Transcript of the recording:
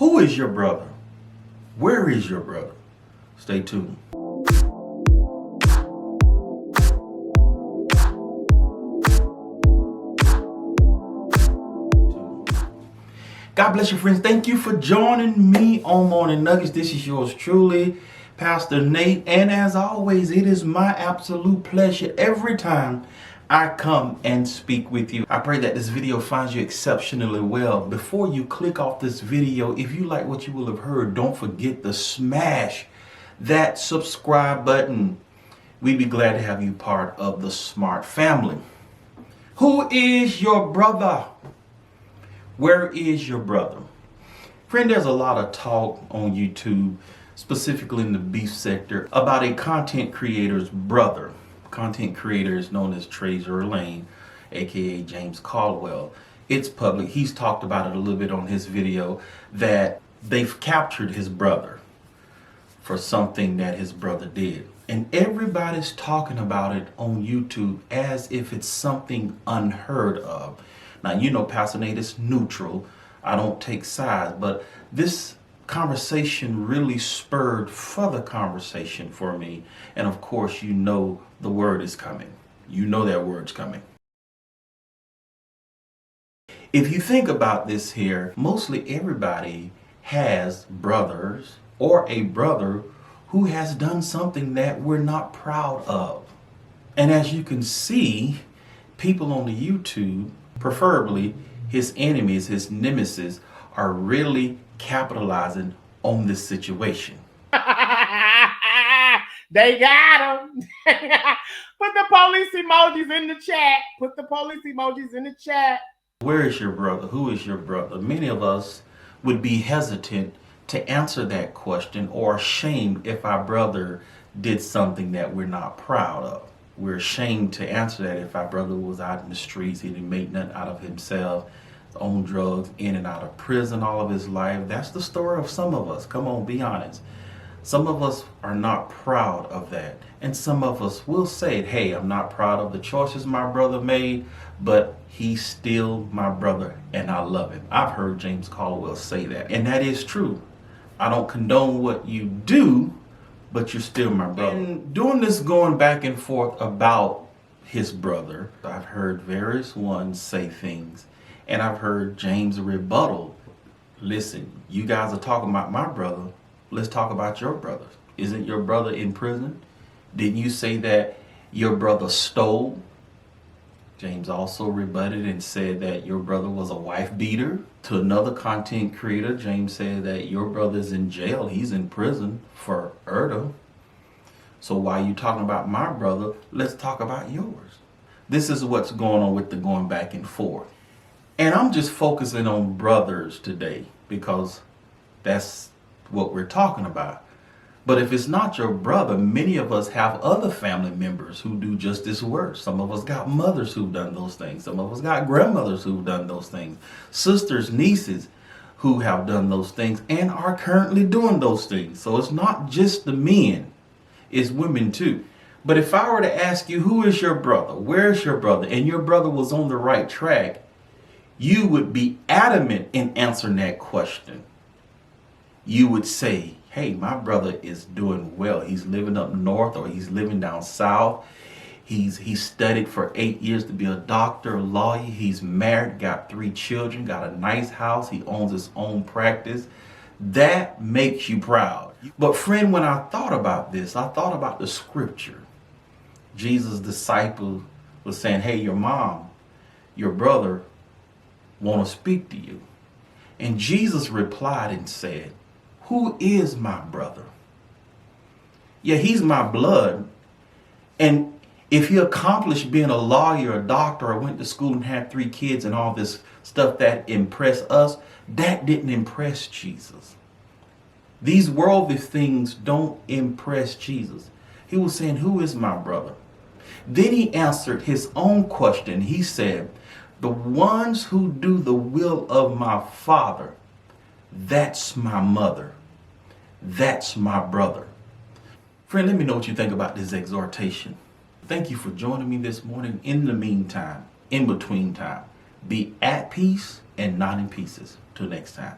Who is your brother? Where is your brother? Stay tuned. God bless you, friends. Thank you for joining me on Morning Nuggets. This is yours truly, Pastor Nate. And as always, it is my absolute pleasure every time I come and speak with you. I pray that this video finds you exceptionally well. Before you click off this video, if you like what you will have heard, don't forget to smash that subscribe button. We'd be glad to have you part of the Smart family. Who is your brother? Where is your brother? Friend, there's a lot of talk on YouTube, specifically in the beef sector, about a content creator's brother. Content creator is known as Trazer Lane, aka James Caldwell. It's public. He's talked about it a little bit on his video that they've captured his brother for something that his brother did. And everybody's talking about it on YouTube as if it's something unheard of. Now, you know, Pastor Nate is neutral. I don't take sides, but this conversation really spurred further conversation for me. And of course, you know the word is coming. You know that word's coming. If you think about this here, mostly everybody has brothers or a brother who has done something that we're not proud of. And as you can see, people on the YouTube, preferably his enemies, his nemesis, are really capitalizing on this situation. They got him. Put the police emojis in the chat. Put the police emojis in the chat. Where is your brother? Who is your brother? Many of us would be hesitant to answer that question or ashamed if our brother did something that we're not proud of. We're ashamed to answer that if our brother was out in the streets, he didn't make nothing out of himself, on drugs, in and out of prison all of his life. That's the story of some of us. Come on, be honest. Some of us are not proud of that. And some of us will say, hey, I'm not proud of the choices my brother made, but he's still my brother and I love him. I've heard James Caldwell say that. And that is true. I don't condone what you do, but you're still my brother. And doing this going back and forth about his brother, I've heard various ones say things, and I've heard James rebuttal. Listen, you guys are talking about my brother. Let's talk about your brother. Isn't your brother in prison? Didn't you say that your brother stole? James also rebutted and said that your brother was a wife beater. To another content creator, James said that your brother's in jail. He's in prison for murder. So while you're talking about my brother, let's talk about yours. This is what's going on with the going back and forth. And I'm just focusing on brothers today because that's what we're talking about. But if it's not your brother, many of us have other family members who do just this work. Some of us got mothers who've done those things. Some of us got grandmothers who've done those things. Sisters, nieces who have done those things and are currently doing those things. So it's not just the men, it's women too. But if I were to ask you, who is your brother? Where's your brother? And your brother was on the right track, you would be adamant in answering that question. You would say, hey, my brother is doing well. He's living up north or he's living down south. He's studied for 8 years to be a doctor, a lawyer. He's married, got 3 children, got a nice house. He owns his own practice. That makes you proud. But friend, when I thought about this, I thought about the scripture. Jesus' disciple was saying, hey, your mom, your brother want to speak to you. And Jesus replied and said, who is my brother? Yeah, he's my blood. And if he accomplished being a lawyer, a doctor, or went to school and had 3 kids and all this stuff that impressed us, that didn't impress Jesus. These worldly things don't impress Jesus. He was saying, who is my brother? Then he answered his own question. He said, the ones who do the will of my Father, that's my mother. That's my brother. Friend, let me know what you think about this exhortation. Thank you for joining me this morning. In the meantime, in between time, be at peace and not in pieces. Till next time.